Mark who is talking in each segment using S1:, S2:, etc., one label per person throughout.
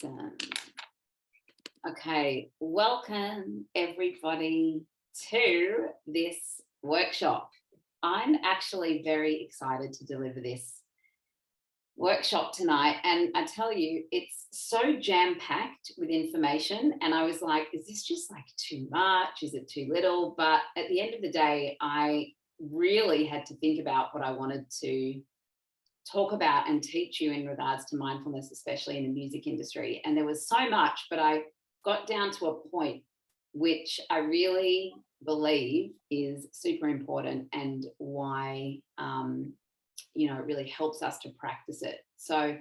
S1: Awesome. Okay, welcome everybody to this workshop. I'm actually very excited to deliver this workshop tonight, and I tell you, it's so jam-packed with information, and I was like, is this just like too much? Is it too little? But at the end of the day, I really had to think about what I wanted to talk about and teach you in regards to mindfulness, especially in the music industry. And there was so much, but I got down to a point which I really believe is super important, and why it really helps us to practice it. So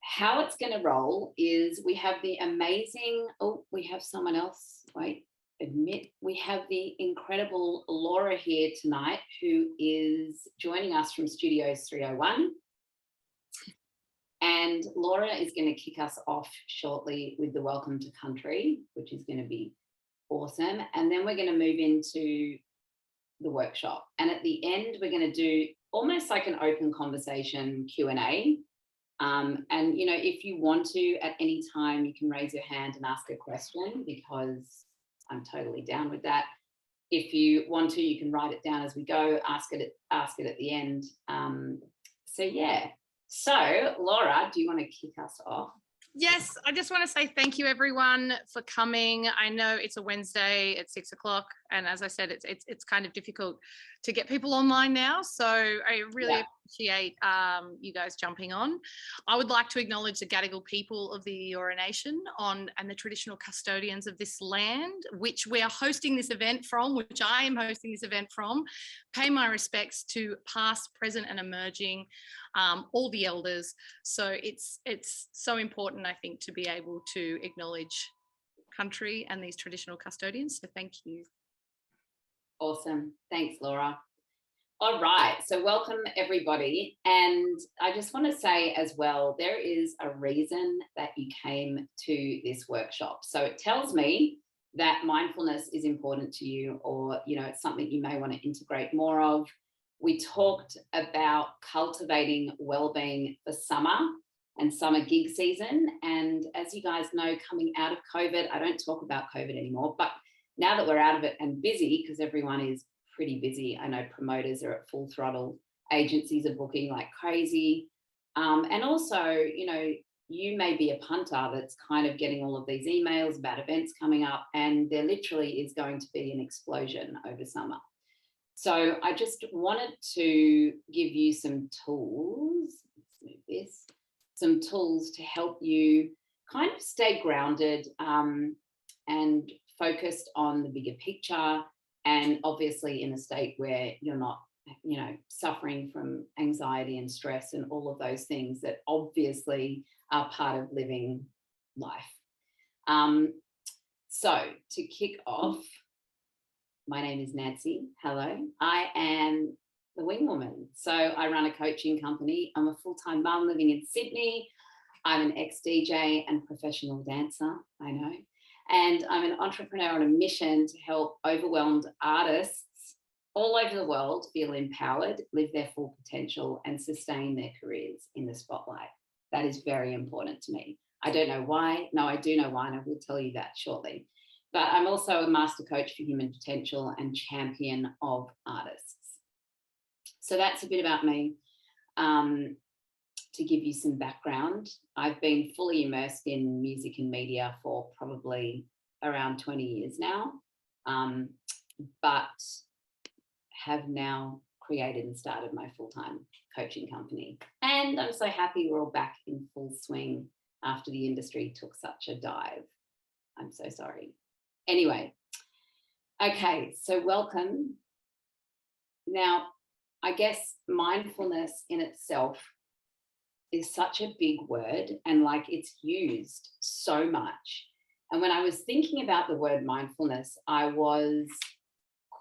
S1: how it's going to roll is we have the amazing, we have someone else, we have the incredible Laura here tonight, who is joining us from Studios 301. And Laura is going to kick us off shortly with the Welcome to Country, which is going to be awesome. And then we're going to move into the workshop. And at the end, we're going to do almost like an open conversation Q&A. And, if you want to, at any time, you can raise your hand and ask a question, because I'm totally down with that. If you want to, you can write it down as we go, ask it at the end. So Laura, do you want to kick us off?
S2: Yes, I just want to say thank you everyone for coming. I know it's a Wednesday at 6 o'clock, and as I said, it's kind of difficult to get people online now. So I really appreciate you guys jumping on. I would like to acknowledge the Gadigal people of the Eora Nation and the traditional custodians of this land, which we are hosting this event from, which I am hosting this event from. Pay my respects to past, present, and emerging, all the elders. So it's so important, I think, to be able to acknowledge country and these traditional custodians. So thank you.
S1: Awesome. Thanks, Laura. All right. So welcome, everybody. And I just want to say as well, there is a reason that you came to this workshop. So it tells me that mindfulness is important to you, or, it's something you may want to integrate more of. We talked about cultivating well-being for summer and summer gig season. And as you guys know, coming out of COVID, I don't talk about COVID anymore, but now that we're out of it and busy, because everyone is pretty busy, I know promoters are at full throttle, agencies are booking like crazy. And also, you may be a punter that's kind of getting all of these emails about events coming up, and there literally is going to be an explosion over summer. So I just wanted to give you some tools, some tools to help you kind of stay grounded and focused on the bigger picture, and obviously in a state where you're not, suffering from anxiety and stress and all of those things that obviously are part of living life. So to kick off, my name is Nancy. Hello. I am the Wingwoman. So I run a coaching company. I'm a full-time mum living in Sydney. I'm an ex-DJ and professional dancer, I know. And I'm an entrepreneur on a mission to help overwhelmed artists all over the world feel empowered, live their full potential, and sustain their careers in the spotlight. That is very important to me. I don't know why. No, I do know why, and I will tell you that shortly. But I'm also a master coach for human potential and champion of artists. So that's a bit about me. To give you some background, I've been fully immersed in music and media for probably around 20 years now, but have now created and started my full-time coaching company. And I'm so happy we're all back in full swing after the industry took such a dive. I'm so sorry. Anyway, okay, so welcome. Now, I guess mindfulness in itself is such a big word, and it's used so much. And when I was thinking about the word mindfulness, I was,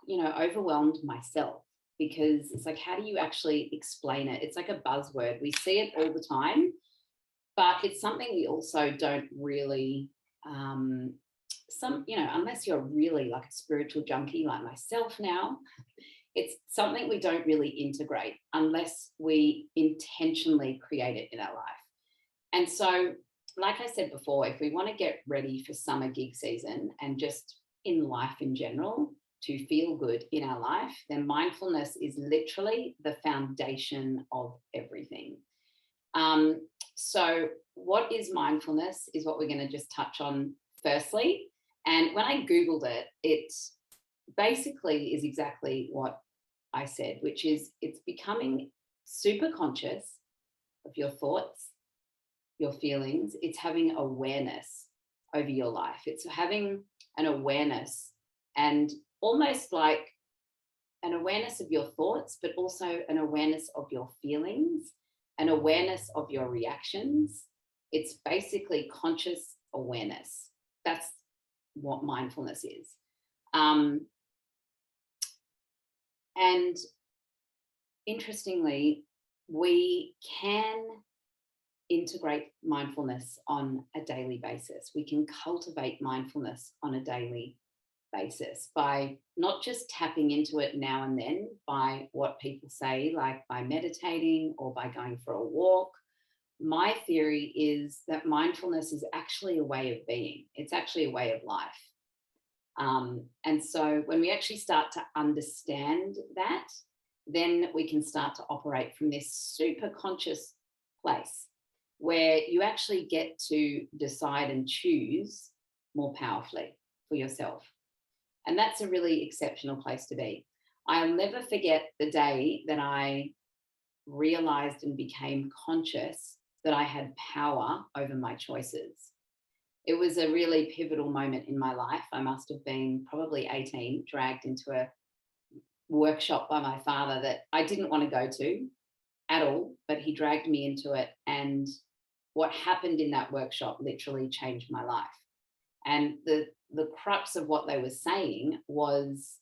S1: overwhelmed myself, because it's like, how do you actually explain it? It's like a buzzword. We see it all the time, but it's something we also don't really, unless you're really like a spiritual junkie like myself now, it's something we don't really integrate unless we intentionally create it in our life. And so like I said before, if we want to get ready for summer gig season and just in life in general to feel good in our life, then mindfulness is literally the foundation of everything. So what is mindfulness is what we're going to just touch on firstly. And when I Googled it, it basically is exactly what I said, which is it's becoming super conscious of your thoughts, your feelings. It's having awareness over your life. It's having an awareness, and almost like an awareness of your thoughts, but also an awareness of your feelings, an awareness of your reactions. It's basically conscious awareness. That's what mindfulness is. And interestingly, we can integrate mindfulness on a daily basis. We can cultivate mindfulness on a daily basis by not just tapping into it now and then by what people say, like by meditating or by going for a walk. My theory is that mindfulness is actually a way of being. It's actually a way of life. And so when we actually start to understand that, then we can start to operate from this super conscious place where you actually get to decide and choose more powerfully for yourself. And that's a really exceptional place to be. I'll never forget the day that I realized and became conscious that I had power over my choices. It was a really pivotal moment in my life. I must have been probably 18, dragged into a workshop by my father that I didn't want to go to at all, but he dragged me into it. And what happened in that workshop literally changed my life. And the crux of what they were saying was,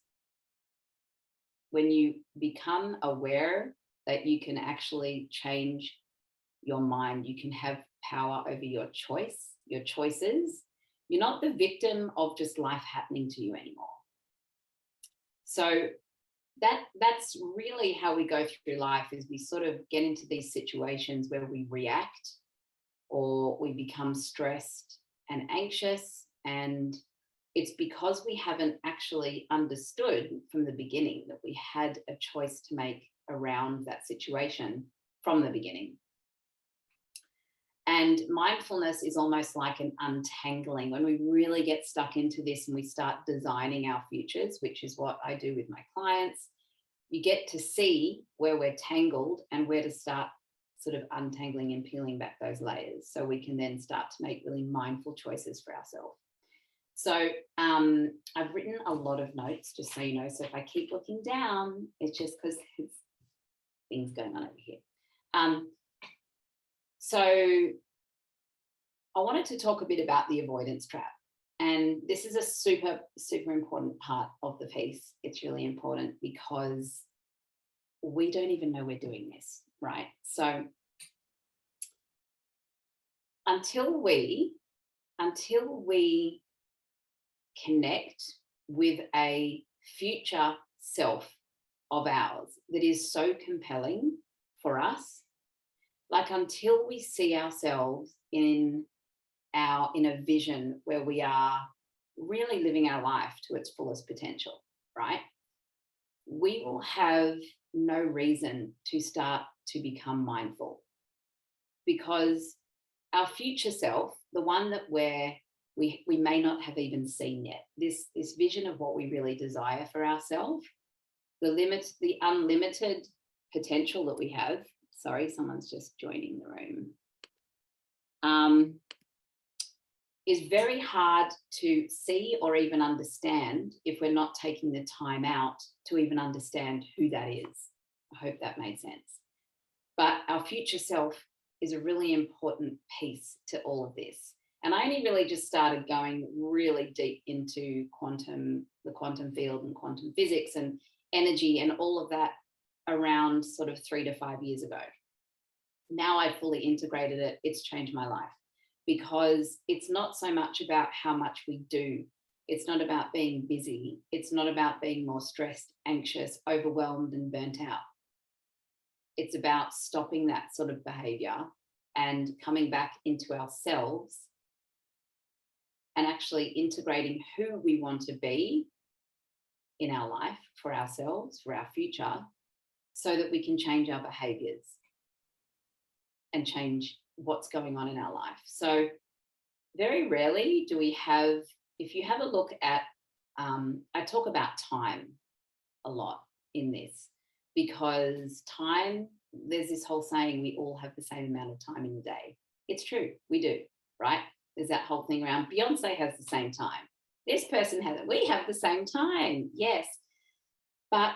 S1: when you become aware that you can actually change your mind, you can have power over your choices. You're not the victim of just life happening to you anymore. So that's really how we go through life, is we sort of get into these situations where we react or we become stressed and anxious, and it's because we haven't actually understood from the beginning that we had a choice to make around that situation from the beginning. And mindfulness is almost like an untangling. When we really get stuck into this and we start designing our futures, which is what I do with my clients, you get to see where we're tangled and where to start sort of untangling and peeling back those layers, so we can then start to make really mindful choices for ourselves. So I've written a lot of notes, just so you know. So if I keep looking down, it's just because there's things going on over here. So I wanted to talk a bit about the avoidance trap. And this is a super, super important part of the piece. It's really important because we don't even know we're doing this, right? So until we connect with a future self of ours that is so compelling for us, like until we see ourselves in a vision where we are really living our life to its fullest potential, right? We will have no reason to start to become mindful, because our future self, the one that we may not have even seen yet, this vision of what we really desire for ourselves, the unlimited potential that we have. Sorry, someone's just joining the room. Is very hard to see or even understand if we're not taking the time out to even understand who that is. I hope that made sense. But our future self is a really important piece to all of this. And I only really just started going really deep into the quantum field and quantum physics and energy and all of that around sort of 3 to 5 years ago. Now I've fully integrated it. It's changed my life, because it's not so much about how much we do. It's not about being busy. It's not about being more stressed, anxious, overwhelmed, and burnt out. It's about stopping that sort of behavior and coming back into ourselves and actually integrating who we want to be in our life for ourselves, for our future, so that we can change our behaviors and change what's going on in our life. So very rarely do we have, if you have a look at, I talk about time a lot in this, because time, there's this whole saying, we all have the same amount of time in the day. It's true, we do, right? There's that whole thing around Beyonce has the same time. This person has it. We have the same time, yes. But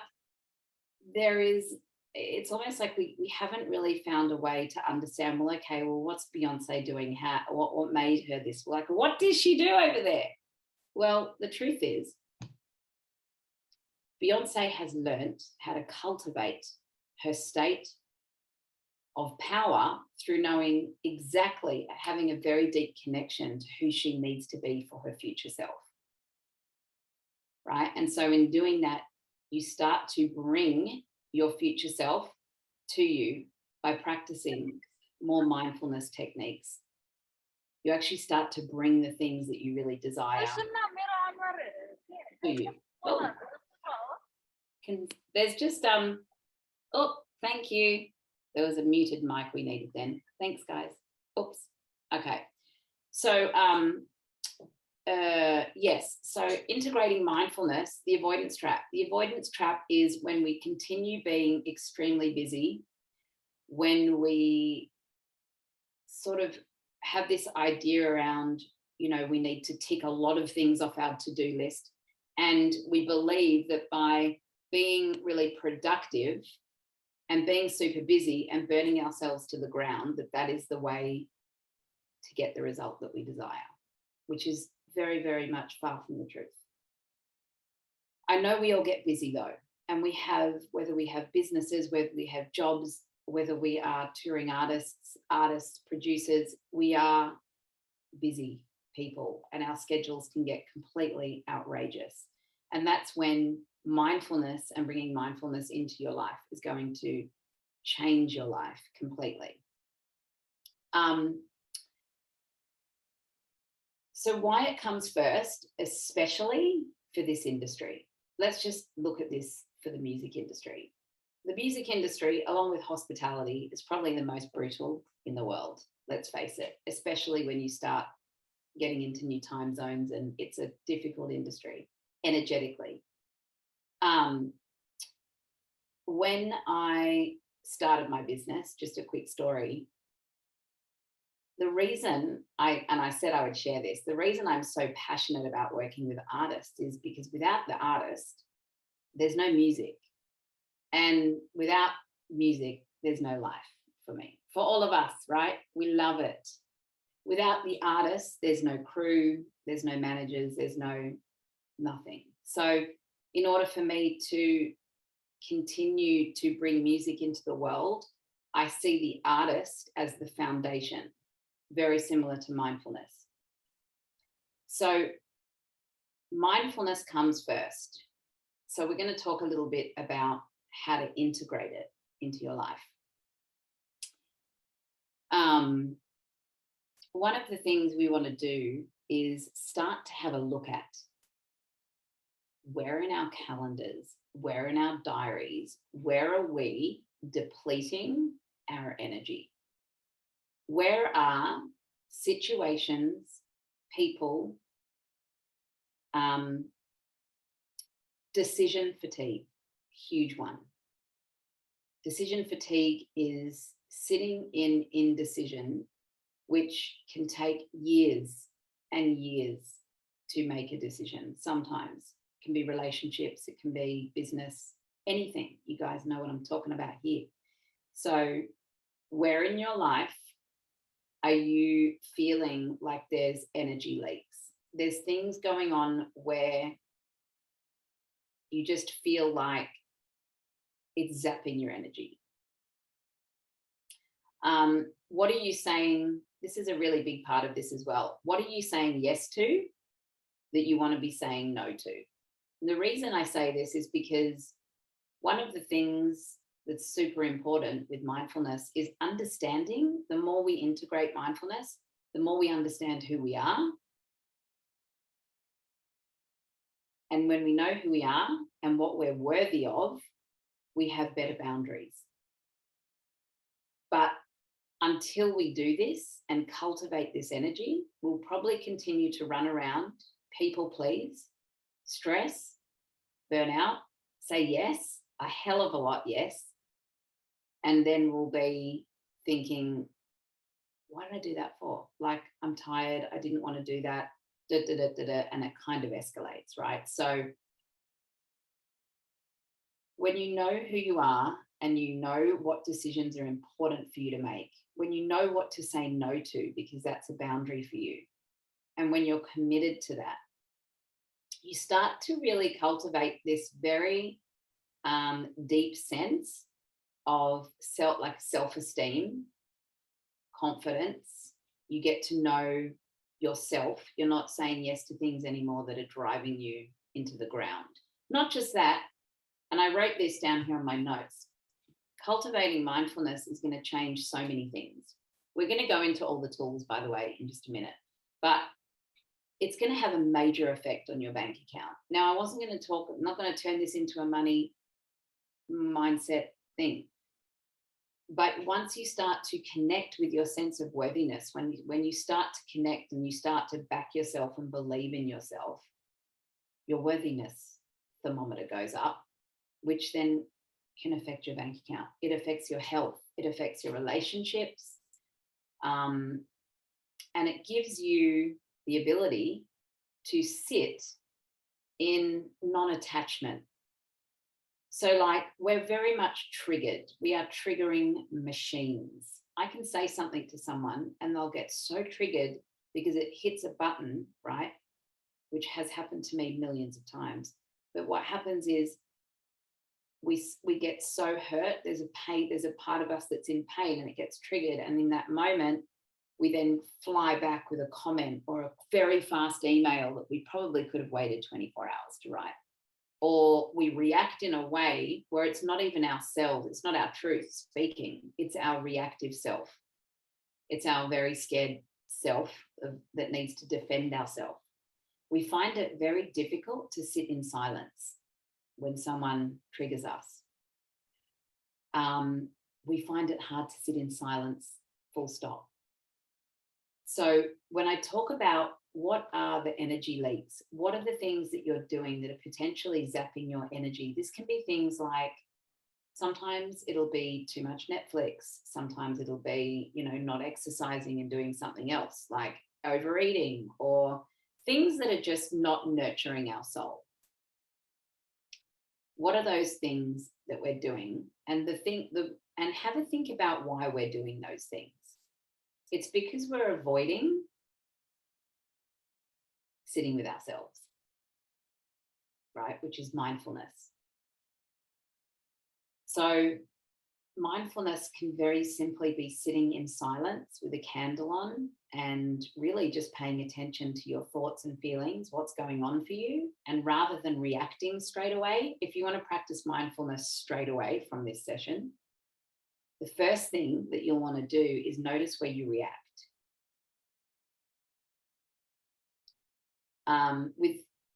S1: there is, it's almost like we haven't really found a way to understand, well, okay, well, what's Beyonce doing? What made her this? Like, what did she do over there? Well, the truth is, Beyonce has learned how to cultivate her state of power through knowing exactly, having a very deep connection to who she needs to be for her future self. Right? And so in doing that, you start to bring your future self to you by practicing more mindfulness techniques. You actually start to bring the things that you really desire to you. Oh, there's just, oh, thank you. There was a muted mic we needed then. Thanks, guys. Oops. Okay. So, yes, so integrating mindfulness, the avoidance trap. The avoidance trap is when we continue being extremely busy, when we sort of have this idea around, you know, we need to tick a lot of things off our to-do list. And we believe that by being really productive and being super busy and burning ourselves to the ground, that that is the way to get the result that we desire, which is very, very much far from the truth. I know we all get busy though, and we have, whether we have businesses, whether we have jobs, whether we are touring artists, producers, we are busy people and our schedules can get completely outrageous. And that's when mindfulness and bringing mindfulness into your life is going to change your life completely. So why it comes first, especially for this industry. Let's just look at this for the music industry. The music industry, along with hospitality, is probably the most brutal in the world, let's face it, especially when you start getting into new time zones, and it's a difficult industry energetically. When I started my business, just a quick story, the reason I said I would share this, the reason I'm so passionate about working with artists is because without the artist, there's no music. And without music, there's no life for me, for all of us, right? We love it. Without the artist, there's no crew, there's no managers, there's no nothing. So in order for me to continue to bring music into the world, I see the artist as the foundation, very similar to mindfulness. So mindfulness comes first. So we're going to talk a little bit about how to integrate it into your life. One of the things we want to do is start to have a look at where in our calendars, where in our diaries, where are we depleting our energy? Where are situations, people, decision fatigue, huge one. Decision fatigue is sitting in indecision, which can take years and years to make a decision. Sometimes it can be relationships, it can be business, anything. You guys know what I'm talking about here. So where in your life are you feeling like there's energy leaks? There's things going on where you just feel like it's zapping your energy. What are you saying? This is a really big part of this as well. What are you saying yes to that you want to be saying no to? And the reason I say this is because one of the things that's super important with mindfulness is understanding. The more we integrate mindfulness, the more we understand who we are. And when we know who we are and what we're worthy of, we have better boundaries. But until we do this and cultivate this energy, we'll probably continue to run around, people please, stress, burn out, say yes, a hell of a lot yes. And then we'll be thinking, why did I do that for? Like, I'm tired, I didn't want to do that, and it kind of escalates, right? So when you know who you are and you know what decisions are important for you to make, when you know what to say no to, because that's a boundary for you, and when you're committed to that, you start to really cultivate this very deep sense of self-esteem, confidence. You get to know yourself. You're not saying yes to things anymore that are driving you into the ground. Not just that, and I wrote this down here on my notes, cultivating mindfulness is going to change so many things. We're going to go into all the tools, by the way, in just a minute, but it's going to have a major effect on your bank account. Now, I'm not going to turn this into a money mindset thing. But once you start to connect with your sense of worthiness, when you start to connect and you start to back yourself and believe in yourself, your worthiness thermometer goes up, which then can affect your bank account. It affects your health. It affects your relationships. And it gives you the ability to sit in non-attachment. So like, we're very much triggered. We are triggering machines. I can say something to someone and they'll get so triggered because it hits a button, right? Which has happened to me millions of times. But what happens is we get so hurt. There's a pain, there's a part of us that's in pain and it gets triggered. And in that moment, we then fly back with a comment or a very fast email that we probably could have waited 24 hours to write. Or we react in a way where it's not even ourselves, it's not our truth speaking, it's our reactive self. It's our very scared self that needs to defend ourselves. We find it very difficult to sit in silence when someone triggers us. We find it hard to sit in silence, full stop. So when I talk about what are the energy leaks, what are the things that you're doing that are potentially zapping your energy, this can be things like, sometimes it'll be too much Netflix, sometimes it'll be, not exercising and doing something else like overeating, or things that are just not nurturing our soul. What are those things that we're doing? And have a think about why we're doing those things. It's because we're avoiding sitting with ourselves, right? Which is mindfulness. So mindfulness can very simply be sitting in silence with a candle on and really just paying attention to your thoughts and feelings, what's going on for you. And rather than reacting straight away, if you want to practice mindfulness straight away from this session, the first thing that you'll want to do is notice where you react.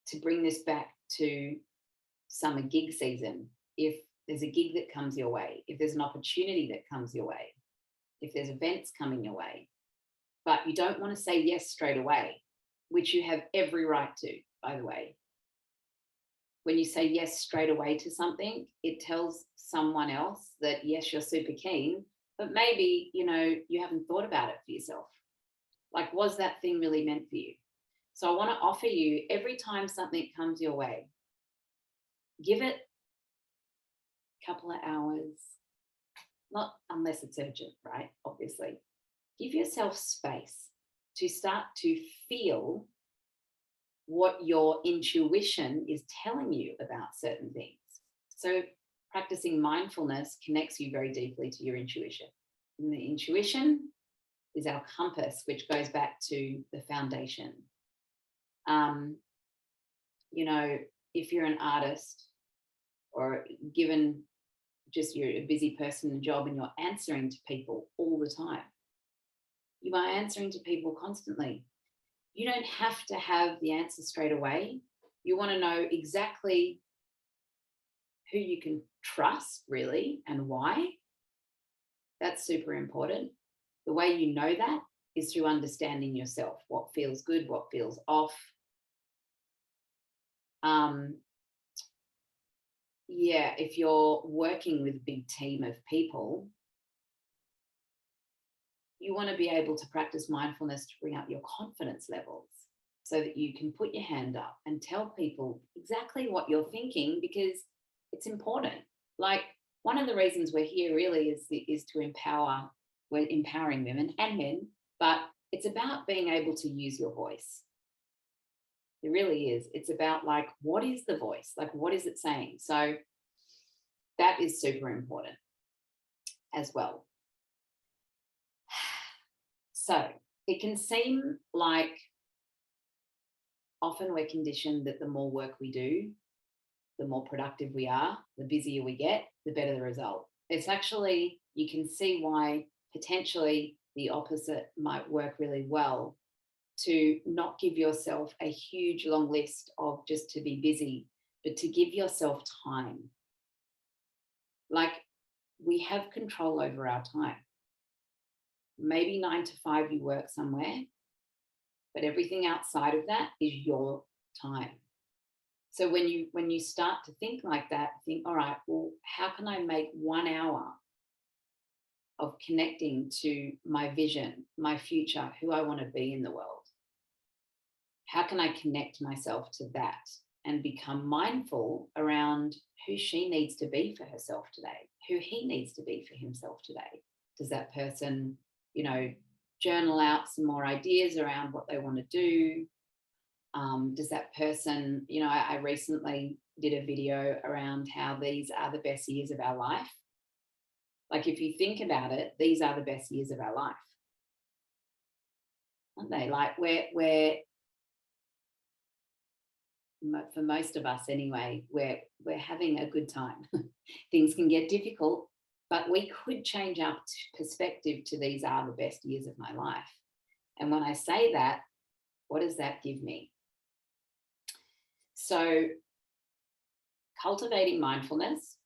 S1: To bring this back to summer gig season, if there's a gig that comes your way, if there's an opportunity that comes your way, if there's events coming your way, but you don't want to say yes straight away, which you have every right to, by the way. When you say yes straight away to something, it tells someone else that, yes, you're super keen, but maybe, you haven't thought about it for yourself. Like, was that thing really meant for you? So I want to offer you, every time something comes your way, give it a couple of hours, not unless it's urgent, right? Obviously. Give yourself space to start to feel what your intuition is telling you about certain things. So practicing mindfulness connects you very deeply to your intuition. And the intuition is our compass, which goes back to the foundation. If you're an artist or given just you're a busy person in a job and you're answering to people all the time. You are answering to people constantly. You don't have to have the answer straight away. You want to know exactly who you can trust, really, and why. That's super important. The way you know that is through understanding yourself, what feels good, what feels off. Yeah, if you're working with a big team of people, you want to be able to practice mindfulness to bring up your confidence levels so that you can put your hand up and tell people exactly what you're thinking, because it's important. Like, one of the reasons we're here really is to empower, we're empowering women and men, but it's about being able to use your voice. It really is. It's about, like, what is the voice? Like, what is it saying? So that is super important as well. So it can seem like often we're conditioned that the more work we do, the more productive we are, the busier we get, the better the result. It's actually, you can see why potentially the opposite might work really well, to not give yourself a huge long list of just to be busy, but to give yourself time. Like, we have control over our time. Maybe 9 to 5 you work somewhere, but everything outside of that is your time. So when you start to think like that, think, all right, well, how can I make 1 hour of connecting to my vision, my future, who I want to be in the world? How can I connect myself to that and become mindful around who she needs to be for herself today, who he needs to be for himself today? Does that person, journal out some more ideas around what they want to do? Does that person, I recently did a video around how these are the best years of our life. Like, if you think about it, these are the best years of our life, aren't they? Like, we're for most of us anyway, we're having a good time. Things can get difficult, but we could change our perspective to these are the best years of my life. And when I say that, what does that give me? So cultivating mindfulness,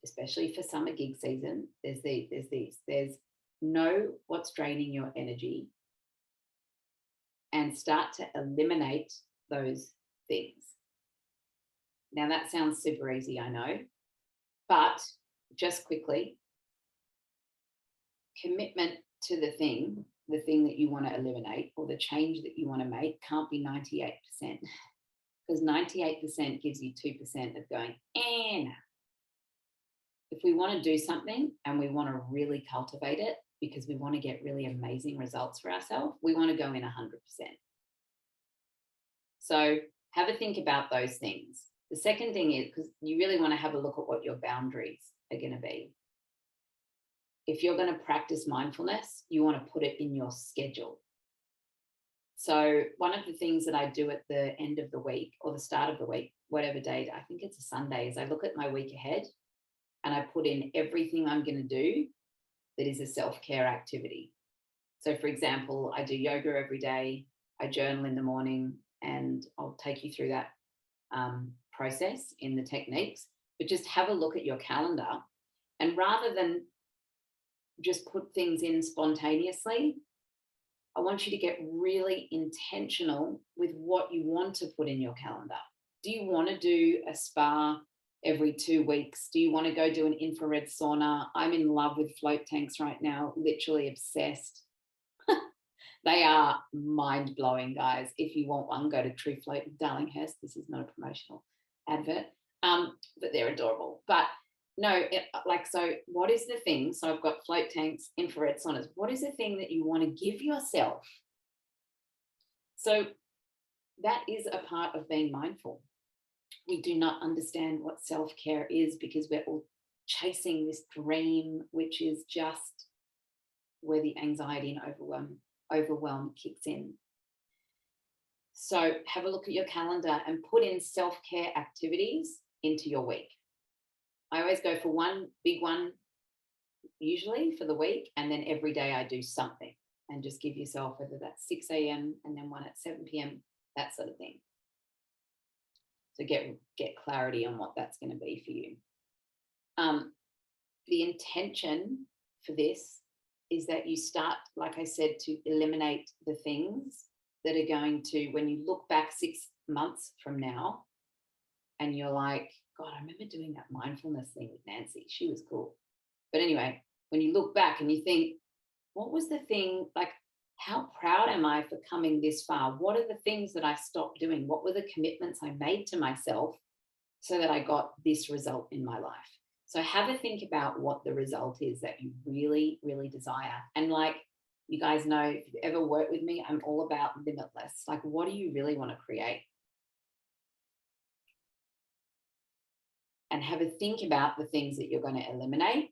S1: especially for summer gig season, there's know what's draining your energy and start to eliminate those things. Now, that sounds super easy, I know, but just quickly, commitment to the thing that you want to eliminate, or the change that you want to make, can't be 98%, because 98% gives you 2% of going, no. If we want to do something and we want to really cultivate it because we want to get really amazing results for ourselves, we want to go in 100%. So have a think about those things. The second thing is, because you really want to have a look at what your boundaries are going to be. If you're going to practice mindfulness, you want to put it in your schedule. So one of the things that I do at the end of the week or the start of the week, whatever day, I think it's a Sunday, is I look at my week ahead and I put in everything I'm going to do that is a self-care activity. So for example, I do yoga every day, I journal in the morning, and I'll take you through that process in the techniques, but just have a look at your calendar, and rather than just put things in spontaneously, I want you to get really intentional with what you want to put in your calendar. Do you want to do a spa every 2 weeks? Do you want to go do an infrared sauna? I'm in love with float tanks right now, literally obsessed. They are mind-blowing, guys. If you want one, go to True Float in Darlinghurst. This is not a promotional advert, but they're adorable. But no, so what is the thing? So I've got float tanks, infrared saunas. What is the thing that you want to give yourself? So that is a part of being mindful. We do not understand what self-care is because we're all chasing this dream, which is just where the anxiety and overwhelm kicks in. So have a look at your calendar and put in self-care activities into your week. I always go for one big one, usually for the week, and then every day I do something, and just give yourself, whether that's 6 a.m. and then one at 7 p.m., that sort of thing. So get clarity on what that's going to be for you. The intention for this is that you start, like I said, to eliminate the things that are going to, when you look back 6 months from now and you're like, God, I remember doing that mindfulness thing with Nancy. She was cool. But anyway, when you look back and you think, what was the thing, like, how proud am I for coming this far? What are the things that I stopped doing? What were the commitments I made to myself so that I got this result in my life? So have a think about what the result is that you really, really desire. And like you guys know, if you've ever worked with me, I'm all about limitless. Like, what do you really want to create? And have a think about the things that you're going to eliminate.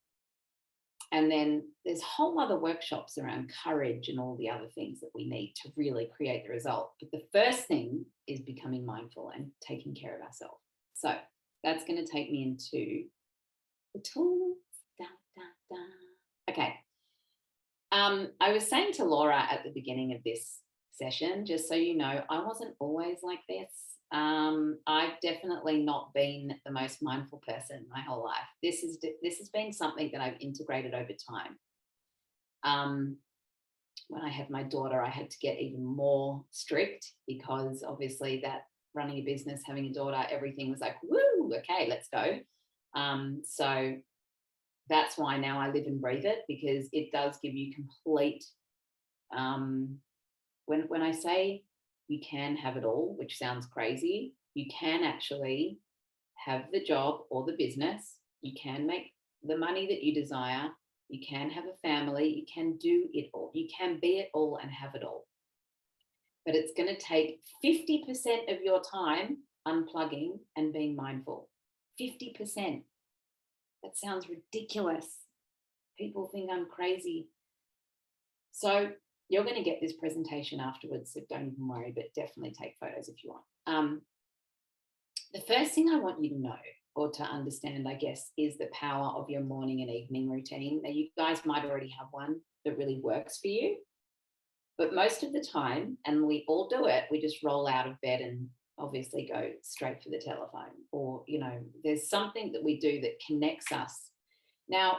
S1: And then there's whole other workshops around courage and all the other things that we need to really create the result. But the first thing is becoming mindful and taking care of ourselves. So that's going to take me into the tools. Okay. I was saying to Laura at the beginning of this session, just so you know, I wasn't always like this. I've definitely not been the most mindful person my whole life. This has been something that I've integrated over time. When I had my daughter, I had to get even more strict, because obviously that running a business, having a daughter, everything was like, woo, okay, let's go. So that's why now I live and breathe it, because it does give you complete, when I say you can have it all, which sounds crazy, you can actually have the job or the business, you can make the money that you desire, you can have a family, you can do it all, you can be it all and have it all. But it's going to take 50% of your time unplugging and being mindful. 50%. That sounds ridiculous. People think I'm crazy. So you're going to get this presentation afterwards, so don't even worry, but definitely take photos if you want. The first thing I want you to know, or to understand, I guess, is the power of your morning and evening routine. Now, you guys might already have one that really works for you, but most of the time, and we all do it, we just roll out of bed and obviously go straight for the telephone, or, you know, there's something that we do that connects us. Now,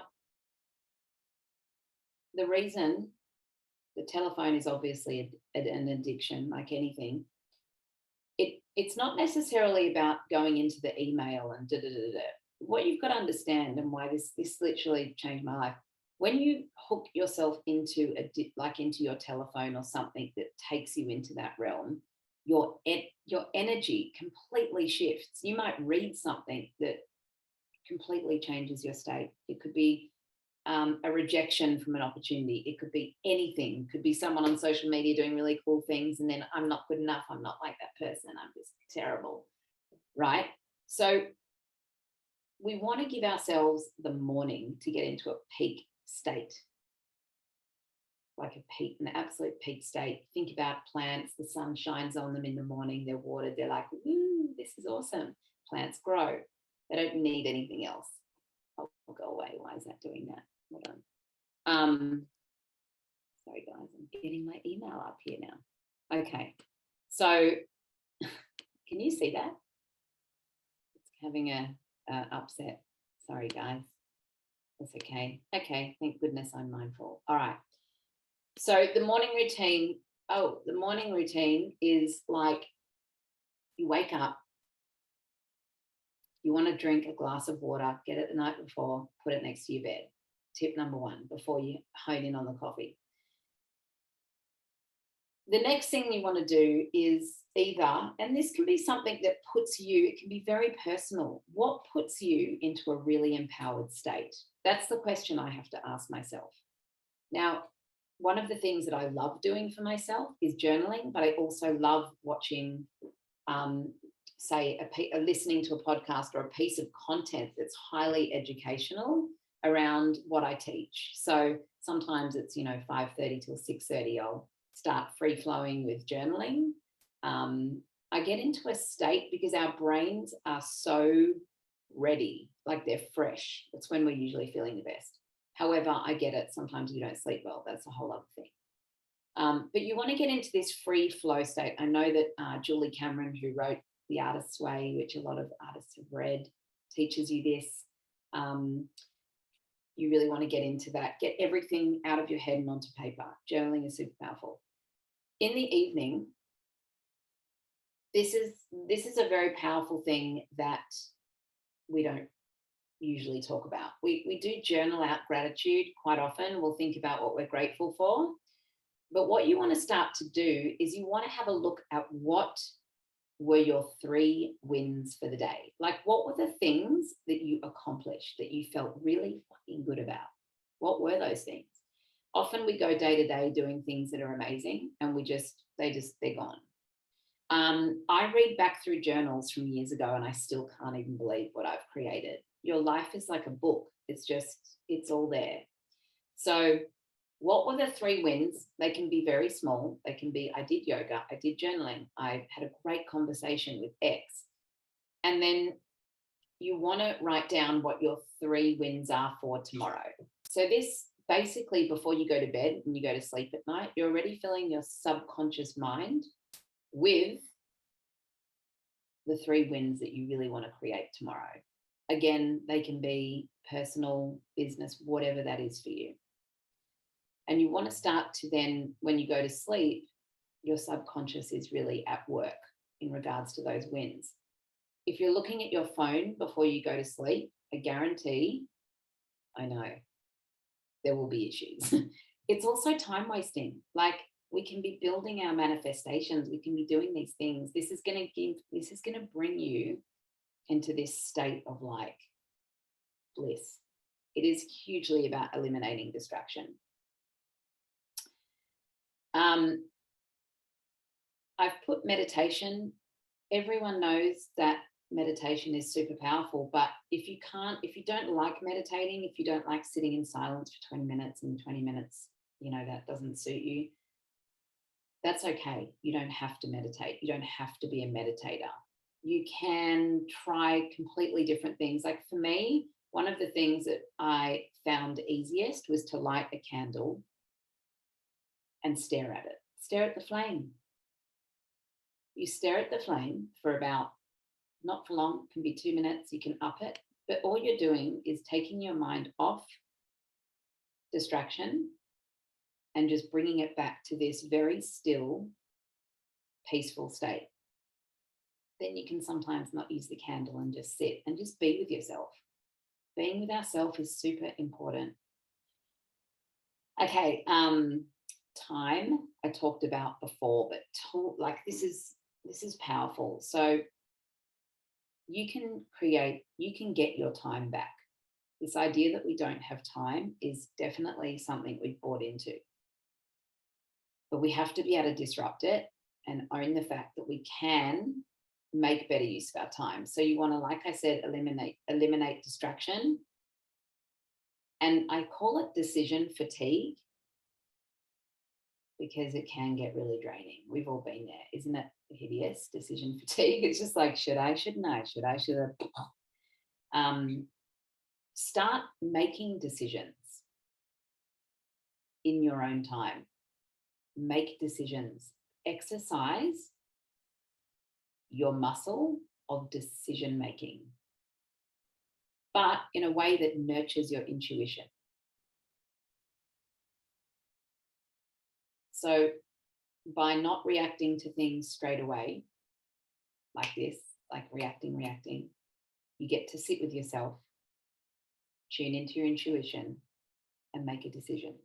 S1: the reason the telephone is obviously an addiction, like anything, it's not necessarily about going into the email and da-da-da-da. What you've got to understand, and why this literally changed my life, when you hook yourself into into your telephone or something that takes you into that realm, your energy completely shifts. You might read something that completely changes your state. It could be a rejection from an opportunity. It could be anything. It could be someone on social media doing really cool things, and then I'm not good enough. I'm not like that person. I'm just terrible, right? So we want to give ourselves the morning to get into a peak state, like an absolute peak state. Think about plants. The sun shines on them in the morning. They're watered. They're like, ooh, this is awesome. Plants grow. They don't need anything else. I'll go away. Why is that doing that? Hold on. Sorry, guys. I'm getting my email up here now. Okay. So can you see that? It's having a upset. Sorry, guys. That's okay. Okay. Thank goodness I'm mindful. All right. So the morning routine. Oh, the morning routine is like, you wake up, you want to drink a glass of water, get it the night before, put it next to your bed. Tip number 1, before you hone in on the coffee. The next thing you want to do is either, and this can be something that puts you, it can be very personal, what puts you into a really empowered state? That's the question I have to ask myself. Now, one of the things that I love doing for myself is journaling, but I also love watching, listening to a podcast or a piece of content that's highly educational around what I teach. So sometimes it's, 5:30 till 6:30, I'll start free flowing with journaling. I get into a state, because our brains are so ready, like they're fresh. That's when we're usually feeling the best. However, I get it. Sometimes we don't sleep well. That's a whole other thing. But you want to get into this free flow state. I know that Julie Cameron, who wrote The Artist's Way, which a lot of artists have read, teaches you this. You really want to get into that. Get everything out of your head and onto paper. Journaling is super powerful. In the evening, this is a very powerful thing that we don't usually talk about. We do journal out gratitude quite often. We'll think about what we're grateful for. But what you want to start to do is you want to have a look at what were your 3 wins for the day. Like, what were the things that you accomplished that you felt really fucking good about? What were those things? Often we go day to day doing things that are amazing and they're gone. I read back through journals from years ago and I still can't even believe what I've created. Your life is like a book. It's all there. So what were the 3 wins? They can be very small. They can be, I did yoga, I did journaling, I had a great conversation with X. And then you want to write down what your 3 wins are for tomorrow. So this basically, before you go to bed and you go to sleep at night, you're already filling your subconscious mind with the 3 wins that you really want to create tomorrow. Again, they can be personal, business, whatever that is for you. And you want to start to then, when you go to sleep, your subconscious is really at work in regards to those wins. If you're looking at your phone before you go to sleep, I guarantee, I know, there will be issues. It's also time wasting. Like, we can be building our manifestations. We can be doing these things. This is going to bring you into this state of like bliss. It is hugely about eliminating distraction. I've put meditation. Everyone knows that meditation is super powerful, but if you don't like meditating, if you don't like sitting in silence for 20 minutes and 20 minutes, that doesn't suit you, that's okay. You don't have to meditate. You don't have to be a meditator. You can try completely different things. Like for me, one of the things that I found easiest was to light a candle and stare at it. Stare at the flame. You stare at the flame for about, not for long, it can be 2 minutes, you can up it, but all you're doing is taking your mind off distraction and just bringing it back to this very still, peaceful state. Then you can sometimes not use the candle and just sit and just be with yourself. Being with ourselves is super important. Okay, time I talked about before, but this is powerful. So you can get your time back. This idea that we don't have time is definitely something we've bought into. But we have to be able to disrupt it and own the fact that we can make better use of our time. So you want to, like I said, eliminate distraction. And I call it decision fatigue because it can get really draining. We've all been there. Isn't it hideous? Decision fatigue. It's just like, should I, shouldn't I? Should I, should I? Start making decisions in your own time. Make decisions. Exercise your muscle of decision making, but in a way that nurtures your intuition. So by not reacting to things straight away, like this, like reacting, you get to sit with yourself, tune into your intuition, and make a decision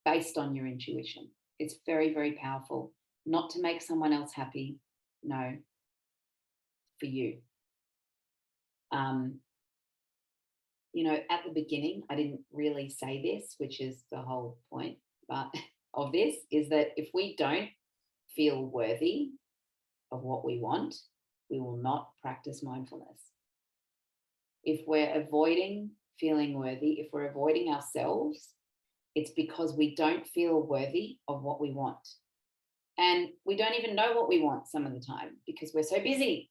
S1: based on your intuition. It's very, very powerful. Not to make someone else happy, no, for you. At the beginning, I didn't really say this, which is the whole point, but of this is that if we don't feel worthy of what we want, we will not practice mindfulness. If we're avoiding feeling worthy, if we're avoiding ourselves, it's because we don't feel worthy of what we want. And we don't even know what we want some of the time because we're so busy.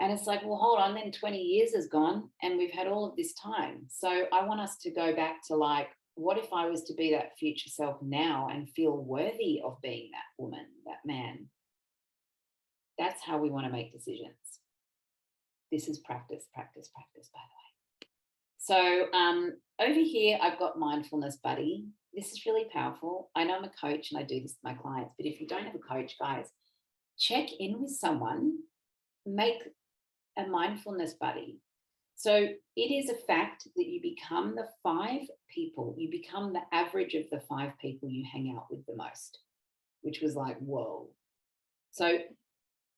S1: And it's like, well, hold on, then 20 years has gone and we've had all of this time. So I want us to go back to like, what if I was to be that future self now and feel worthy of being that woman, that man? That's how we want to make decisions. This is practice, practice, practice, by the way. So over here, I've got Mindfulness Buddy. This is really powerful. I know I'm a coach and I do this with my clients, but if you don't have a coach, guys, check in with someone, make a mindfulness buddy. So it is a fact that you become the 5 people, you become the average of the 5 people you hang out with the most, which was like, whoa. So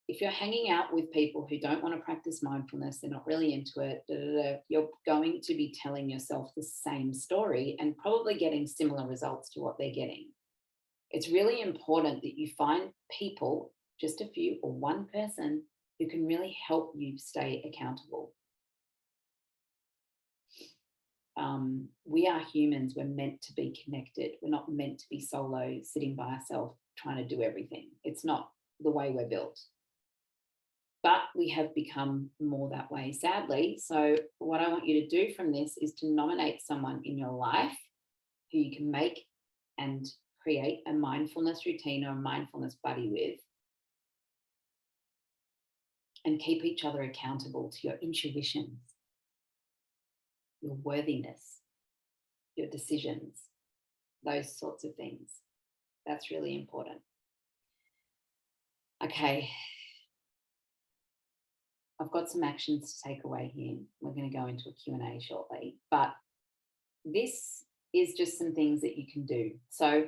S1: if you're hanging out with people who don't want to practice mindfulness, they're not really into it, you're going to be telling yourself the same story and probably getting similar results to what they're getting. It's really important that you find people, just a few or one person, who can really help you stay accountable. We are humans. We're meant to be connected. We're not meant to be solo, sitting by ourselves, trying to do everything. It's not the way we're built. But we have become more that way, sadly. So what I want you to do from this is to nominate someone in your life who you can make and create a mindfulness routine or a mindfulness buddy with, and keep each other accountable to your intuitions, your worthiness, your decisions, those sorts of things. That's really important. Okay. I've got some actions to take away here. We're going to go into a Q&A shortly, but this is just some things that you can do. So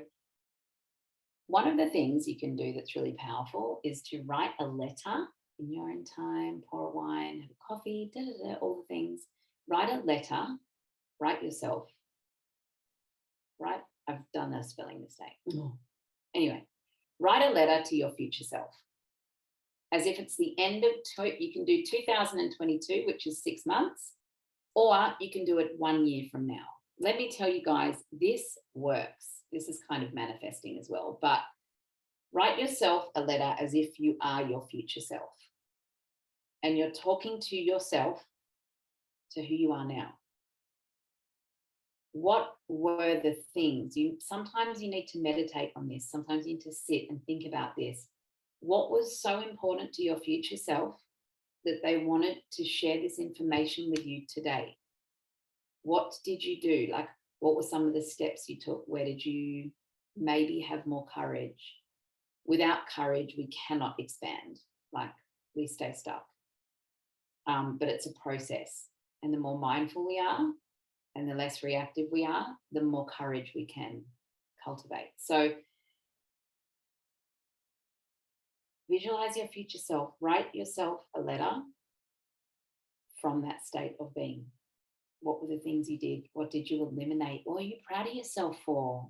S1: one of the things you can do that's really powerful is to write a letter in your own time, pour a wine, have a coffee, all the things. Write a letter, write yourself. Right? I've done a spelling mistake. Anyway, write a letter to your future self. As if it's the end of, you can do 2022, which is 6 months, or you can do it 1 year from now. Let me tell you guys, this works. This is kind of manifesting as well, but write yourself a letter as if you are your future self. And you're talking to yourself to who you are now. What were the things? Sometimes you need to meditate on this. Sometimes you need to sit and think about this. What was so important to your future self that they wanted to share this information with you today? What did you do? Like, what were some of the steps you took? Where did you maybe have more courage? Without courage, we cannot expand. Like, we stay stuck. But it's a process. And the more mindful we are and the less reactive we are, the more courage we can cultivate. So visualize your future self. Write yourself a letter from that state of being. What were the things you did? What did you eliminate? What are you proud of yourself for?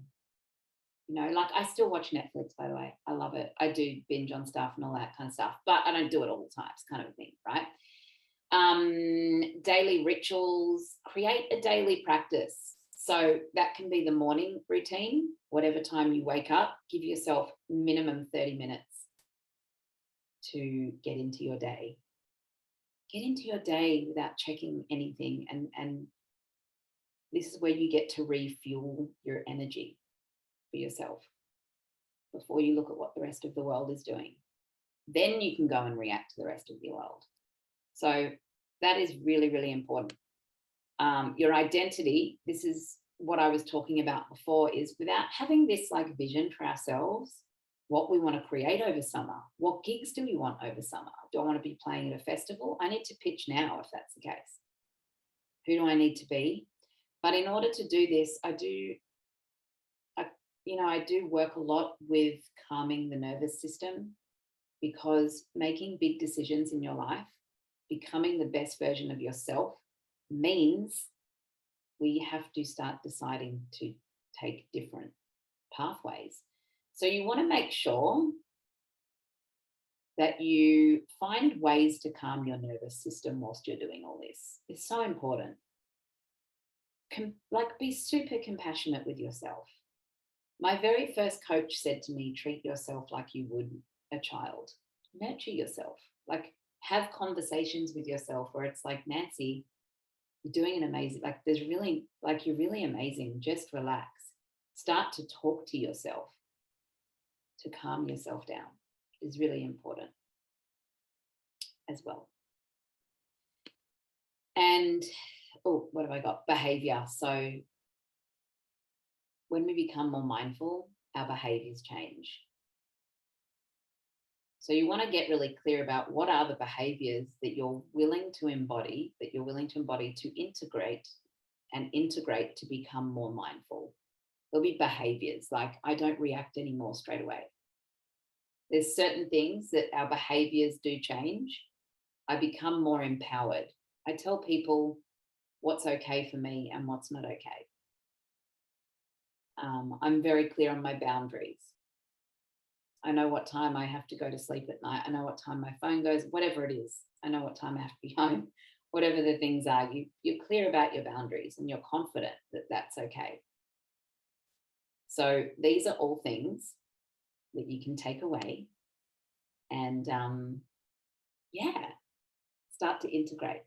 S1: You know, like I still watch Netflix, by the way. I love it. I do binge on stuff and all that kind of stuff, but I don't do it all the time. It's kind of a thing, right? Daily rituals. Create a daily practice. So that can be the morning routine. Whatever time you wake up, give yourself minimum 30 minutes to get into your day. Get into your day without checking anything. And this is where you get to refuel your energy for yourself before you look at what the rest of the world is doing. Then you can go and react to the rest of the world. So that is really, really important. Your identity, this is what I was talking about before, is without having this like vision for ourselves, what we want to create over summer. What gigs do we want over summer? Do I want to be playing at a festival? I need to pitch now if that's the case. Who do I need to be? But in order to do this, I do work a lot with calming the nervous system, because making big decisions in your life, becoming the best version of yourself, means we have to start deciding to take different pathways. So you want to make sure that you find ways to calm your nervous system whilst you're doing all this. It's so important. Be super compassionate with yourself. My very first coach said to me, treat yourself like you would a child. Nurture yourself. Like, have conversations with yourself where it's like, Nancy, you're doing an amazing, like there's really, like you're really amazing. Just relax. Start to talk to yourself to calm yourself down is really important as well. And, oh, what have I got? Behavior. So when we become more mindful, our behaviors change. So you want to get really clear about what are the behaviors that you're willing to embody, to integrate to become more mindful. There'll be behaviors like, I don't react anymore straight away. There's certain things that our behaviors do change. I become more empowered. I tell people what's okay for me and what's not okay. I'm very clear on my boundaries. I know what time I have to go to sleep at night. I know what time my phone goes, whatever it is. I know what time I have to be home, whatever the things are. You're clear about your boundaries and you're confident that that's okay. So these are all things that you can take away and, start to integrate.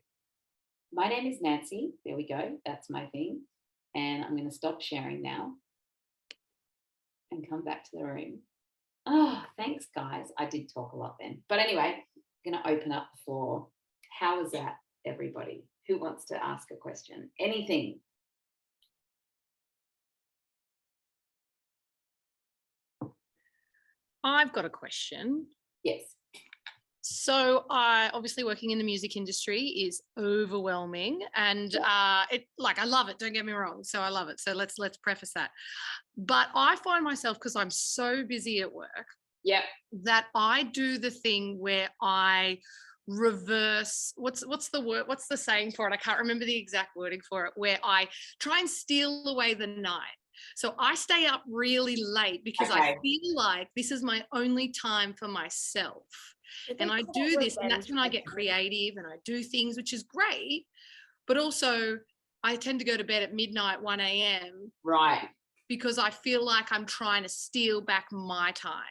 S1: My name is Nancy. There we go. That's my thing. And I'm going to stop sharing now and come back to the room. Oh, thanks, guys. I did talk a lot then. But anyway, I'm going to open up the floor. How is that, everybody? Who wants to ask a question? Anything?
S2: I've got a question.
S1: Yes.
S2: So obviously working in the music industry is overwhelming, and I love it, don't get me wrong. So I love it. So let's preface that. But I find myself, because I'm so busy at work, that I do the thing where I reverse, what's the word, what's the saying for it? I can't remember the exact wording for it, where I try and steal away the night. So I stay up really late because I feel like this is my only time for myself. And I do this, and that's when I get creative and I do things, which is great. But also I tend to go to bed at midnight, 1 a.m.
S1: Right.
S2: Because I feel like I'm trying to steal back my time.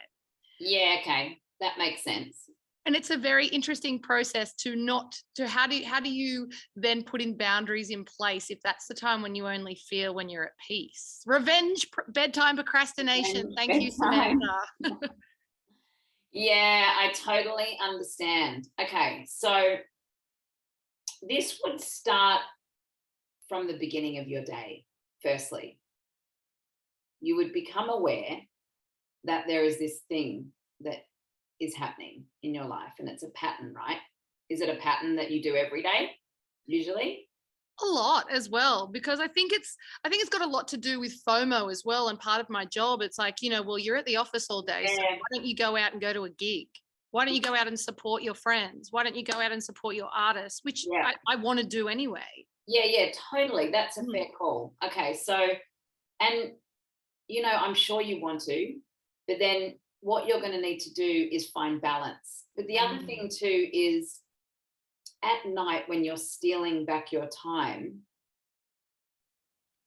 S1: Yeah, okay. That makes sense.
S2: And it's a very interesting process how do you then put in boundaries in place if that's the time when you only feel when you're at peace? Bedtime procrastination. Thank you, Samantha.
S1: Yeah, I totally understand. Okay, so this would start from the beginning of your day. Firstly, you would become aware that there is this thing that is happening in your life, and it's a pattern, right? Is it a pattern that you do every day, usually?
S2: A lot as well, because I think it's got a lot to do with FOMO as well. And part of my job, it's like, well, you're at the office all day, so why don't you go out and go to a gig? Why don't you go out and support your friends? Why don't you go out and support your artists, which I want to do anyway?
S1: Yeah, totally. That's a fair call. Okay, so, and, I'm sure you want to, but then what you're going to need to do is find balance. But the other thing too is, at night when you're stealing back your time,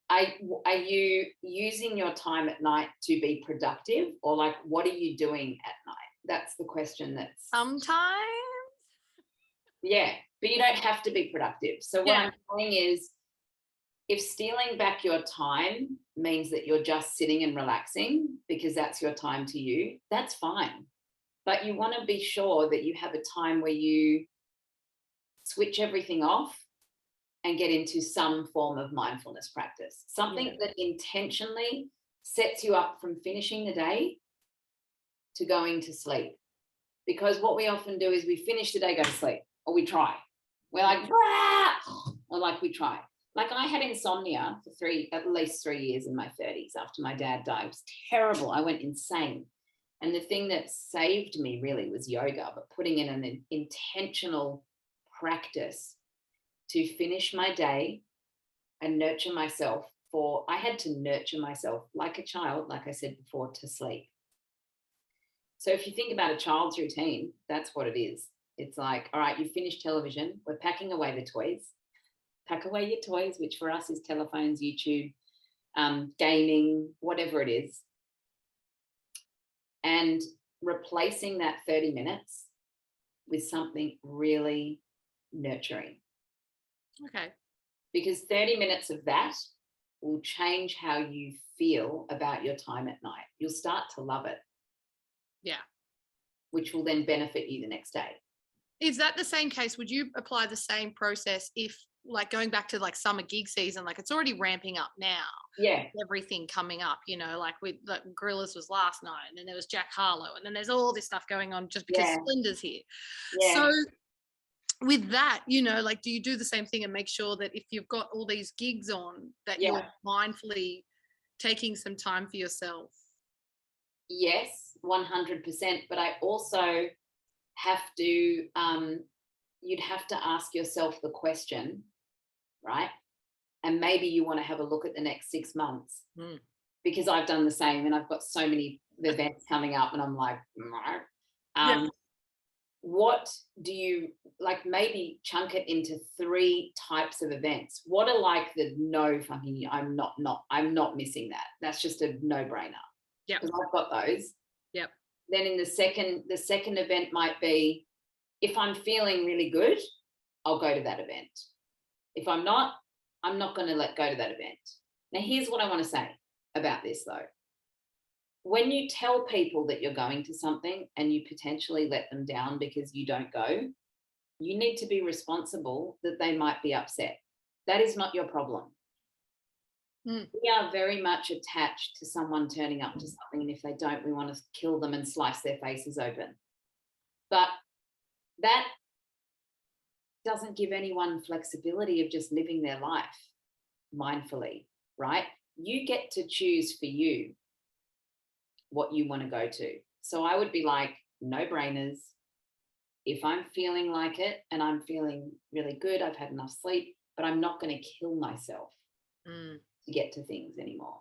S1: are you using your time at night to be productive, or like what are you doing at night? That's the question. That's
S2: sometimes.
S1: Yeah, but you don't have to be productive. So what I'm saying is, if stealing back your time means that you're just sitting and relaxing because that's your time to you, that's fine. But you want to be sure that you have a time where you switch everything off and get into some form of mindfulness practice, something that intentionally sets you up from finishing the day to going to sleep. Because what we often do is we finish the day, go to sleep, or we try. We're like, we try. Like I had insomnia for at least 3 years in my 30s after my dad died. It was terrible. I went insane. And the thing that saved me really was yoga, but putting in an intentional practice to finish my day and nurture myself I had to nurture myself like a child, like I said before, to sleep. So if you think about a child's routine, that's what it is. It's like, all right, you finished television. We're packing away the toys. Pack away your toys, which for us is telephones, YouTube, gaming, whatever it is. And replacing that 30 minutes with something really nurturing.
S2: Okay.
S1: Because 30 minutes of that will change how you feel about your time at night. You'll start to love it.
S2: Yeah.
S1: Which will then benefit you the next day.
S2: Is that the same case? Would you apply the same process if, like, going back to like summer gig season, like it's already ramping up now?
S1: Yeah.
S2: Everything coming up, you know, like with like Gorillas was last night, and then there was Jack Harlow, and then there's all this stuff going on just because Splendour's here.
S1: Yeah.
S2: So with that, you know, like, do you do the same thing and make sure that if you've got all these gigs on, that you're mindfully taking some time for yourself?
S1: Yes, 100%. But I also have to, you'd have to ask yourself the question, right? And maybe you want to have a look at the next 6 months, because I've done the same, and I've got so many events coming up, and I'm like, what do you like? Maybe chunk it into 3 types of events. What are like the no fucking, I'm not missing that. That's just a no-brainer.
S2: Yeah.
S1: Because I've got those.
S2: Yep.
S1: Then in the second event might be, if I'm feeling really good, I'll go to that event. If I'm not going to go to that event. Now, here's what I want to say about this, though. When you tell people that you're going to something and you potentially let them down because you don't go, you need to be responsible that they might be upset. That is not your problem. We are very much attached to someone turning up to something, and if they don't, we want to kill them and slice their faces open. But that doesn't give anyone flexibility of just living their life mindfully, right? You get to choose for you what you want to go to. So I would be like, no brainers. If I'm feeling like it and I'm feeling really good, I've had enough sleep, but I'm not going to kill myself to get to things anymore,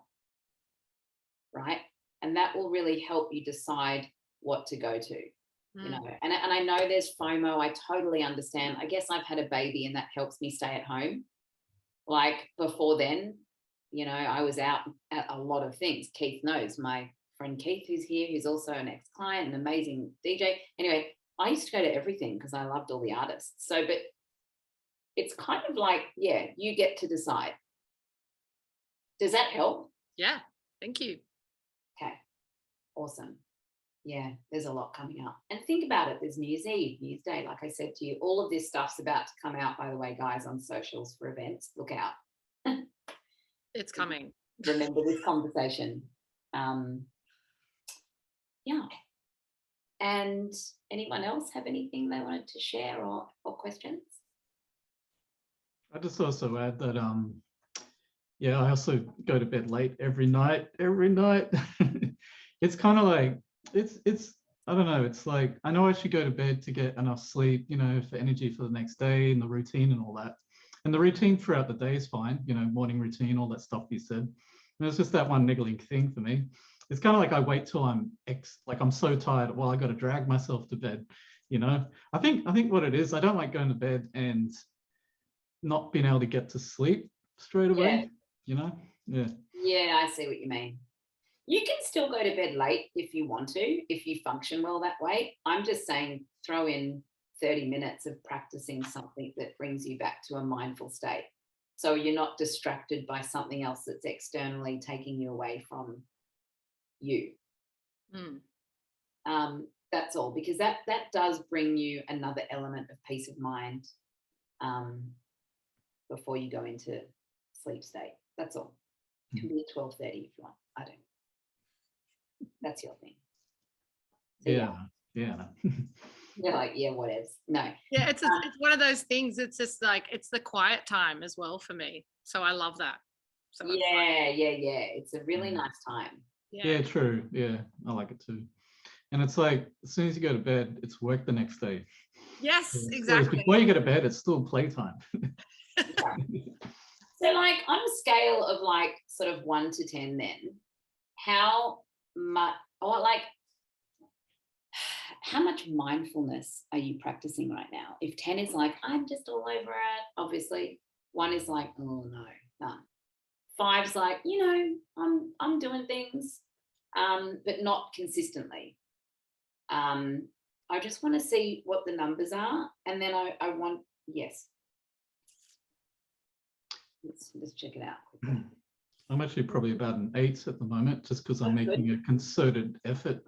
S1: right? And that will really help you decide what to go to, you know. And I know there's FOMO. I totally understand. I guess I've had a baby, and that helps me stay at home. Like before then, you know, I was out at a lot of things. Keith knows, my friend Keith, who's here, who's also an ex-client, an amazing DJ. Anyway, I used to go to everything because I loved all the artists. So, but it's kind of like, yeah, you get to decide. Does that help?
S2: Yeah, thank you.
S1: Okay, awesome. Yeah, there's a lot coming up. And think about it, there's New Year's Eve, New Year's Day, like I said to you. All of this stuff's about to come out, by the way, guys, on socials for events. Look out.
S2: It's coming.
S1: Remember this conversation. Yeah. And anyone else have anything they wanted to share or questions?
S3: I just also add that I also go to bed late every night. It's kind of like it's I don't know, it's like I know I should go to bed to get enough sleep, you know, for energy for the next day and the routine and all that. And the routine throughout the day is fine, you know, morning routine, all that stuff you said. And it's just that one niggling thing for me. It's kind of like I wait till I'm so tired, well, I got to drag myself to bed, you know. I think what it is, I don't like going to bed and not being able to get to sleep straight away, you know.
S1: Yeah, I see what you mean. You can still go to bed late if you want to, if you function well that way. I'm just saying, throw in 30 minutes of practicing something that brings you back to a mindful state, so you're not distracted by something else that's externally taking you away from you. That's all, because that does bring you another element of peace of mind before you go into sleep state. That's all. It can be 12:30 if you want. I don't know. That's your thing. So,
S3: yeah.
S1: You're like, yeah, whatever. No.
S2: Yeah, it's one of those things. It's just like, it's the quiet time as well for me. So I love that. So
S1: yeah. It's a really nice time.
S3: Yeah, true. Yeah, I like it too. And it's like, as soon as you go to bed, it's work the next day.
S2: Yes,
S3: Whereas
S2: exactly.
S3: before you go to bed, it's still playtime.
S1: So, like, on a scale of like sort of 1 to 10, then how much, or like, how much mindfulness are you practicing right now? If 10 is like, I'm just all over it, obviously. 1 is like, oh no, none. 5's like, you know, I'm doing things, but not consistently. I just want to see what the numbers are, and then I want, yes. Let's check it out quickly.
S3: I'm actually probably about an 8 at the moment, just because I'm
S1: That's
S3: making
S1: good.
S3: a concerted effort.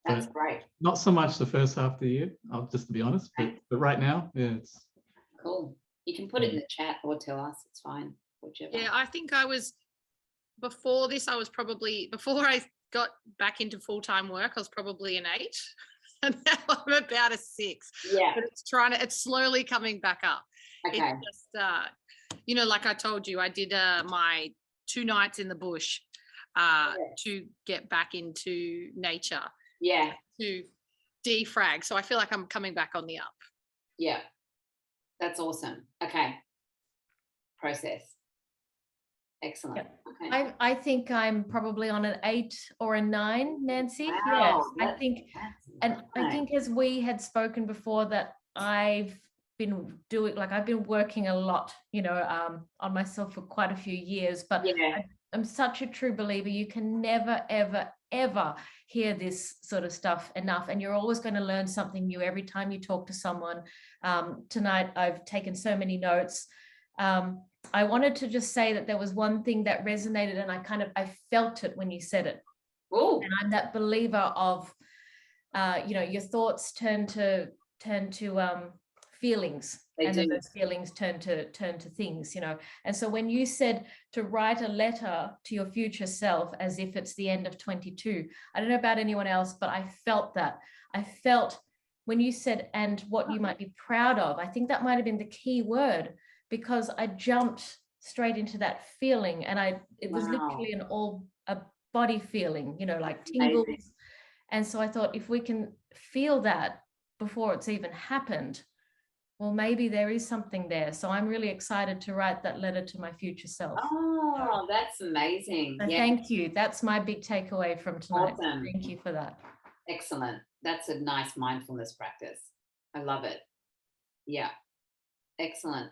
S1: That's
S3: But
S1: great.
S3: not so much the first half of the year, just to be honest. But right now, yeah, it's
S1: Cool. You can put it in the chat or tell us. It's fine. Whichever.
S2: Yeah, I think I was, before this, I was probably, before I got back into full-time work, I was probably an 8. And now I'm about a 6.
S1: Yeah.
S2: But it's slowly coming back up.
S1: Okay.
S2: It's just, you know, like I told you, I did my 2 nights in the bush to get back into nature.
S1: Yeah.
S2: To defrag. So I feel like I'm coming back on the up.
S1: Yeah. That's awesome. Okay. Process. Excellent.
S4: Yeah.
S1: Okay.
S4: I think I'm probably on an 8 or a 9, Nancy.
S1: Wow,
S4: Yes, I think, and I think as we had spoken before, that I've been doing, like, I've been working a lot, you know, on myself for quite a few years, but
S1: yeah.
S4: I'm such a true believer. You can never, ever, ever hear this sort of stuff enough, and you're always going to learn something new every time you talk to someone. Tonight, I've taken so many notes. I wanted to just say that there was one thing that resonated, and I felt it when you said it.
S1: Ooh.
S4: And I'm that believer of, you know, your thoughts turn to feelings, and then those feelings turn to things, you know. And so when you said to write a letter to your future self as if it's the end of 22, I don't know about anyone else, but I felt that. I felt when you said, and what you might be proud of, I think that might have been the key word, because I jumped straight into that feeling, and it was literally a body feeling, you know, like tingles. Amazing. And so I thought, if we can feel that before it's even happened, well, maybe there is something there. So I'm really excited to write that letter to my future self.
S1: Oh, that's amazing.
S4: So thank you. That's my big takeaway from tonight.
S1: Awesome.
S4: Thank you for that.
S1: Excellent. That's a nice mindfulness practice. I love it. Yeah. Excellent.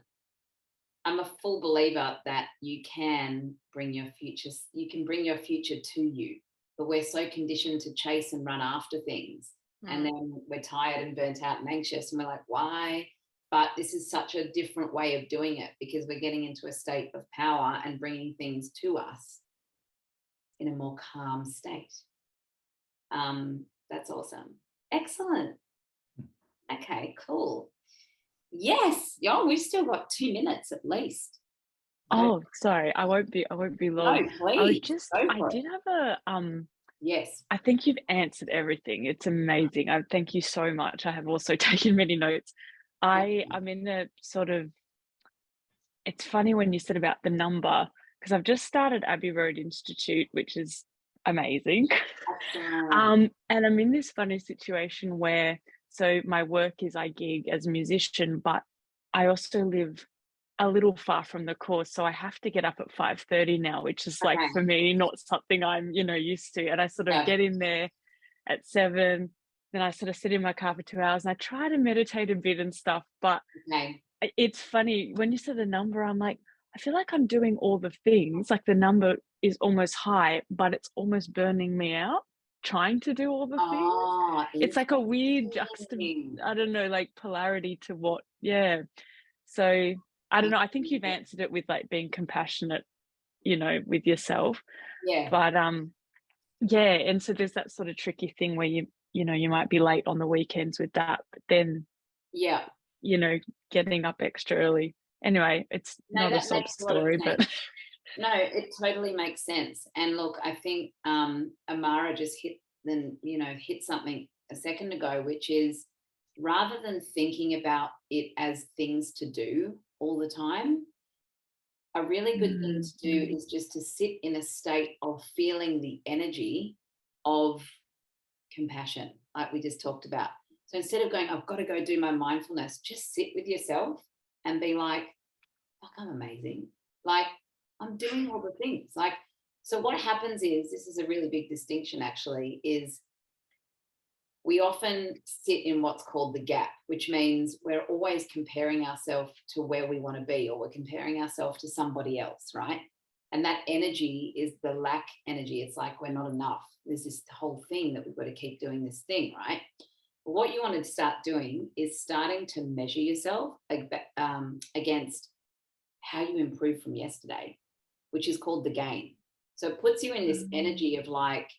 S1: I'm a full believer that you can bring your future to you, but we're so conditioned to chase and run after things. And then we're tired and burnt out and anxious, and we're like, why? But this is such a different way of doing it, because we're getting into a state of power and bringing things to us in a more calm state. That's awesome. Excellent. Okay, cool. Yes. Yeah, we've still got 2 minutes at least.
S5: Oh, sorry. I won't be long.
S1: No, please.
S5: I was just, I did have a,
S1: yes.
S5: I think you've answered everything. It's amazing. Thank you so much. I have also taken many notes. I'm in a sort of, it's funny when you said about the number, because I've just started Abbey Road Institute, which is amazing. And I'm in this funny situation where, so my work is I gig as a musician, but I also live a little far from the course, so I have to get up at 5:30 now, which is like for me not something I'm, you know, used to. And I sort of get in there at 7, then I sort of sit in my car for 2 hours, and I try to meditate a bit and stuff. But it's funny when you said the number, I'm like, I feel like I'm doing all the things, like the number is almost high, but it's almost burning me out trying to do all the things. It's like a weird I don't know, like polarity to what, so I don't know, I think you've answered it with like being compassionate, you know, with yourself. But and so there's that sort of tricky thing where you know, you might be late on the weekends with that, but then you know, getting up extra early. Anyway, it's not a sob story, but
S1: no, it totally makes sense. And look, I think Amara just hit something a second ago, which is, rather than thinking about it as things to do all the time, a really good thing to do is just to sit in a state of feeling the energy of compassion, like we just talked about. So instead of going, I've got to go do my mindfulness, just sit with yourself and be like, fuck, I'm amazing. Like, I'm doing all the things. Like, so what happens is, this is a really big distinction actually, is we often sit in what's called the gap, which means we're always comparing ourselves to where we want to be, or we're comparing ourselves to somebody else, right? And that energy is the lack energy. It's like we're not enough. There's this whole thing that we've got to keep doing this thing, right? what you want to start doing is starting to measure yourself against how you improved from yesterday, which is called the gain. So it puts you in this energy of like,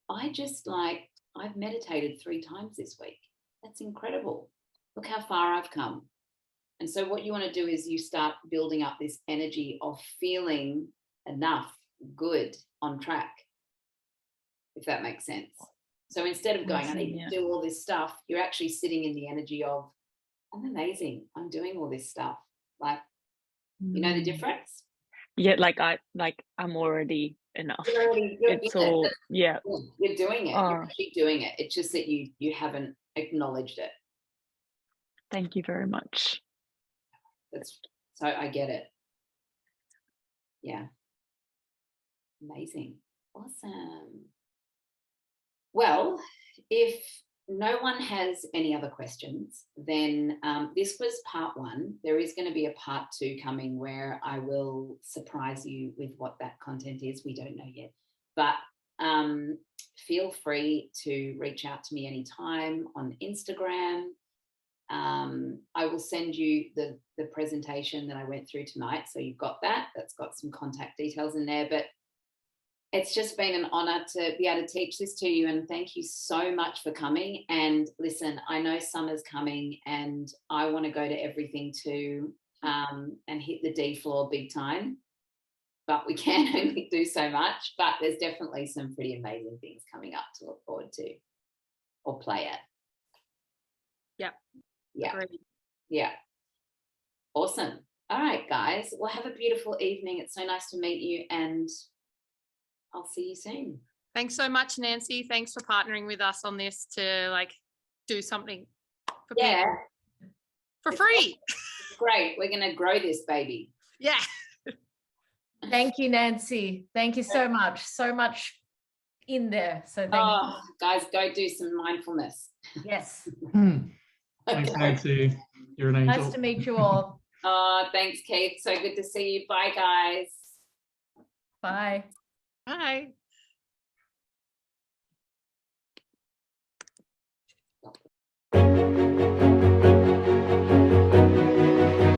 S1: I've meditated 3 times this week. That's incredible. Look how far I've come. And so what you want to do is you start building up this energy of feeling enough, good, on track, if that makes sense. So instead of going, I need to do all this stuff, you're actually sitting in the energy of, I'm amazing. I'm doing all this stuff. Like, you know the difference?
S5: Yeah, I'm already enough. It's all, yeah.
S1: You're doing it. You're actually doing it. It's just that you haven't acknowledged it.
S5: Thank you very much.
S1: So I get it. Yeah. Amazing. Awesome. Well, if no one has any other questions, then this was part 1. There is going to be a part 2 coming where I will surprise you with what that content is. We don't know yet. But feel free to reach out to me anytime on Instagram. I will send you the presentation that I went through tonight. So you've got that. That's got some contact details in there. But it's just been an honor to be able to teach this to you. And thank you so much for coming. And listen, I know summer's coming and I want to go to everything too, and hit the D floor big time. But we can only do so much. But there's definitely some pretty amazing things coming up to look forward to or play at. Yeah.
S2: Great.
S1: Yeah. Awesome. All right, guys. Well, have a beautiful evening. It's so nice to meet you, and I'll see you soon.
S2: Thanks so much, Nancy. Thanks for partnering with us on this to do something for people for free.
S1: Great. We're going to grow this baby.
S2: Yeah.
S4: Thank you, Nancy. Thank you so much. So much in there. So thank you.
S1: Guys, go do some mindfulness.
S4: Yes.
S3: Thanks, Nancy. You're an angel.
S4: Nice to meet you all.
S1: Thanks, Kate. So good to see you. Bye, guys.
S4: Bye.
S2: Bye.